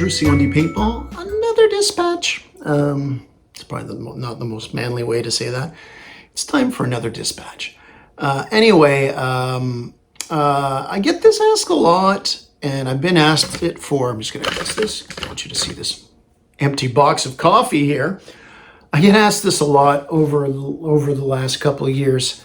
Andrew, C1D Paintball. Another dispatch. It's probably not the most manly way to say that. It's time for another dispatch. Anyway, I get this asked a lot, and I've been asked it for, I'm just going to adjust this. I want you to see this empty box of coffee here. I get asked this a lot over the last couple of years.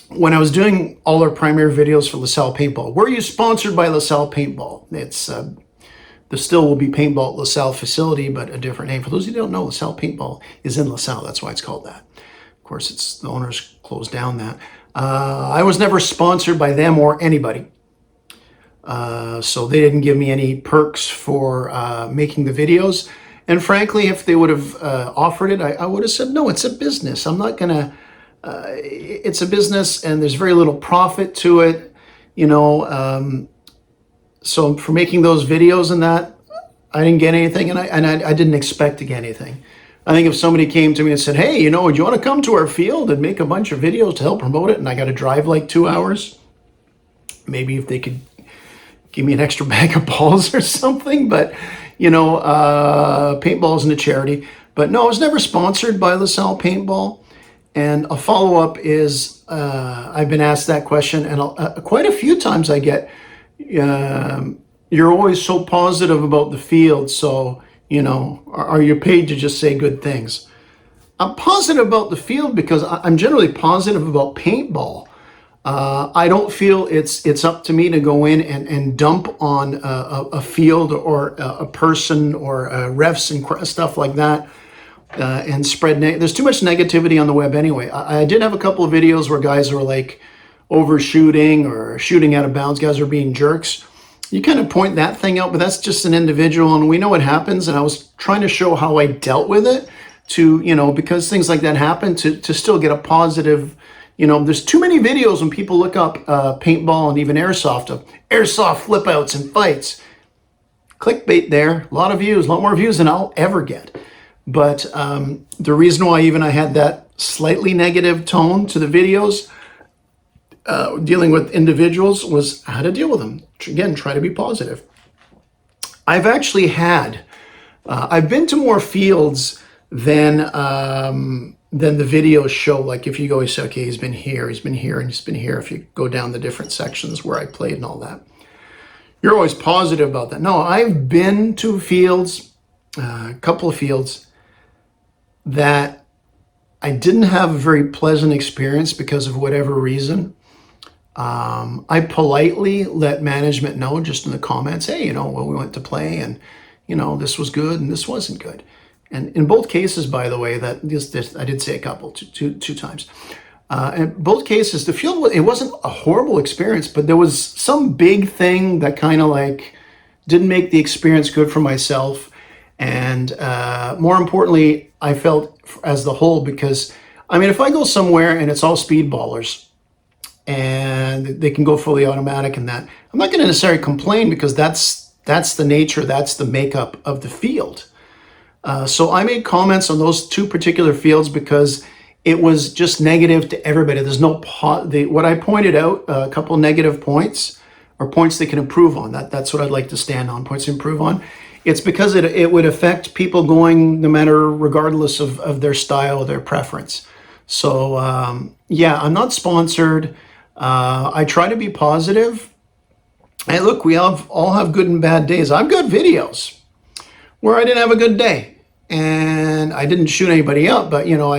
When I was doing all our primary videos for LaSalle Paintball, were you sponsored by LaSalle Paintball? It's there still will be paintball at LaSalle facility, but a different name. For those of you who don't know, LaSalle Paintball is in LaSalle. That's why it's called that. Of course, it's the owners closed down that. I was never sponsored by them or anybody. So they didn't give me any perks for making the videos. And frankly, if they would have offered it, I would have said, no, it's a business. I'm not going to, it's a business and there's very little profit to it, you know. So for making those videos and that, I didn't get anything, and I didn't expect to get anything. I think if somebody came to me and said, hey, you know, do you want to come to our field and make a bunch of videos to help promote it? And I got to drive like 2 hours. Maybe if they could give me an extra bag of balls or something, but you know, paintball isn't a charity. But no, I was never sponsored by LaSalle Paintball. And a follow-up is, I've been asked that question, and quite a few times I get, you're always so positive about the field, so, you know, are you paid to just say good things? I'm positive about the field because I'm generally positive about paintball. I don't feel it's up to me to go in and dump on a field or a person or refs and stuff like that and spread. There's too much negativity on the web anyway. I did have a couple of videos where guys were like overshooting or shooting out of bounds. Guys are being jerks. You kind of point that thing out, but that's just an individual, and we know what happens. And I was trying to show how I dealt with it to, you know, because things like that happen, to still get a positive. You know, there's too many videos when people look up paintball and even airsoft, of airsoft flip outs and fights. Clickbait there, a lot of views, a lot more views than I'll ever get. But the reason why I had that slightly negative tone to the videos dealing with individuals was how to deal with them. Again, try to be positive. I've actually had, I've been to more fields than the videos show. Like if you go, you say, okay, he's been here, and he's been here. If you go down the different sections where I played and all that, you're always positive about that. No, I've been to fields, a couple of fields that I didn't have a very pleasant experience because of whatever reason. I politely let management know just in the comments, hey, you know, well, we went to play and, you know, this was good and this wasn't good. And in both cases, by the way, that this I did say a couple, two times. In both cases, the field, it wasn't a horrible experience, but there was some big thing that kind of like didn't make the experience good for myself. And more importantly, I felt as the whole, because, I mean, if I go somewhere and it's all speedballers and they can go fully automatic and that, I'm not going to necessarily complain because that's the nature, that's the makeup of the field. So I made comments on those two particular fields because it was just negative to everybody. There's no what I pointed out, a couple negative points or points they can improve on. That's what I'd like to stand on, points to improve on. It's because it would affect people going no matter, regardless of their style, their preference. So yeah, I'm not sponsored. I try to be positive. And look, we all have good and bad days. I've got videos where I didn't have a good day. And I didn't shoot anybody up, but you know,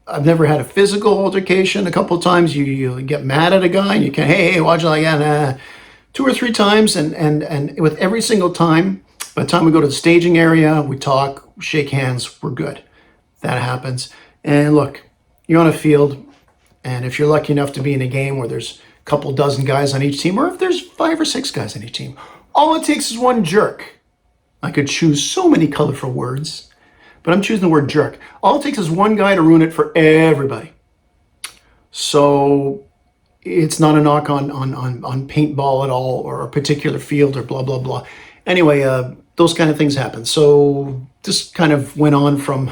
I've never had a physical altercation. A couple of times you get mad at a guy and you can, hey, watch it like that. 2 or 3 times, and with every single time, by the time we go to the staging area, we talk, shake hands, we're good. That happens. And look, you're on a field, and if you're lucky enough to be in a game where there's a couple dozen guys on each team, or if there's 5 or 6 guys on each team, all it takes is one jerk. I could choose so many colorful words, but I'm choosing the word jerk. All it takes is one guy to ruin it for everybody. So it's not a knock on paintball at all, or a particular field, or blah, blah, blah. Anyway, those kind of things happen. So this kind of went on from,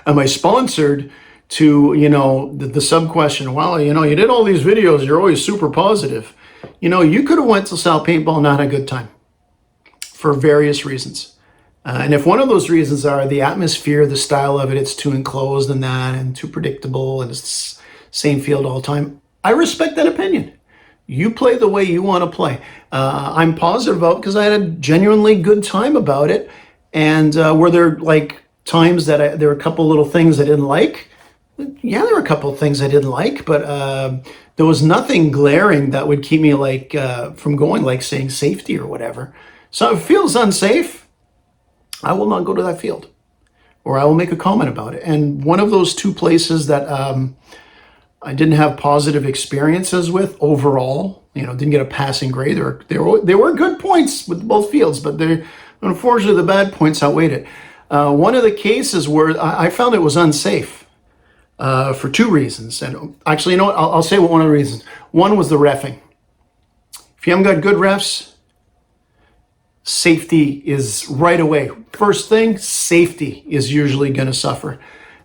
am I sponsored, to, you know, the sub question, well, you know, you did all these videos, you're always super positive. You know, you could have went to LaSalle Paintball and not had a good time for various reasons. And if one of those reasons are the atmosphere, the style of it, it's too enclosed and that, and too predictable, and it's the same field all the time, I respect that opinion. You play the way you want to play. I'm positive about it because I had a genuinely good time about it. And were there like times that there were a couple little things I didn't like? Yeah, there were a couple of things I didn't like, but there was nothing glaring that would keep me like from going, like saying safety or whatever. So if it feels unsafe, I will not go to that field, or I will make a comment about it. And one of those two places that I didn't have positive experiences with overall, you know, didn't get a passing grade. There were good points with both fields, but unfortunately the bad points outweighed it. One of the cases where I found it was unsafe for two reasons. And actually, you know what? I'll say one of the reasons. One was the reffing. If you haven't got good refs, safety is right away. First thing, safety is usually going to suffer.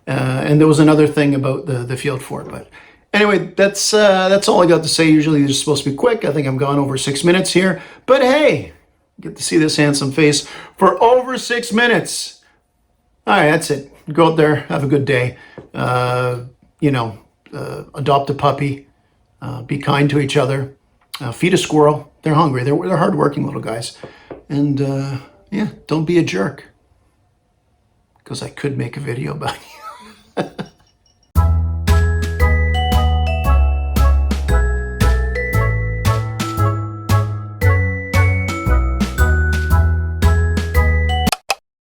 And there was another thing about the field for it. But anyway, that's all I got to say. Usually they're supposed to be quick. I think I'm gone over 6 minutes here. But hey, get to see this handsome face for over 6 minutes. All right, that's it. Go out there, have a good day. Adopt a puppy. Be kind to each other. Feed a squirrel. They're hungry. They're hardworking little guys. And yeah, don't be a jerk. Because I could make a video about you.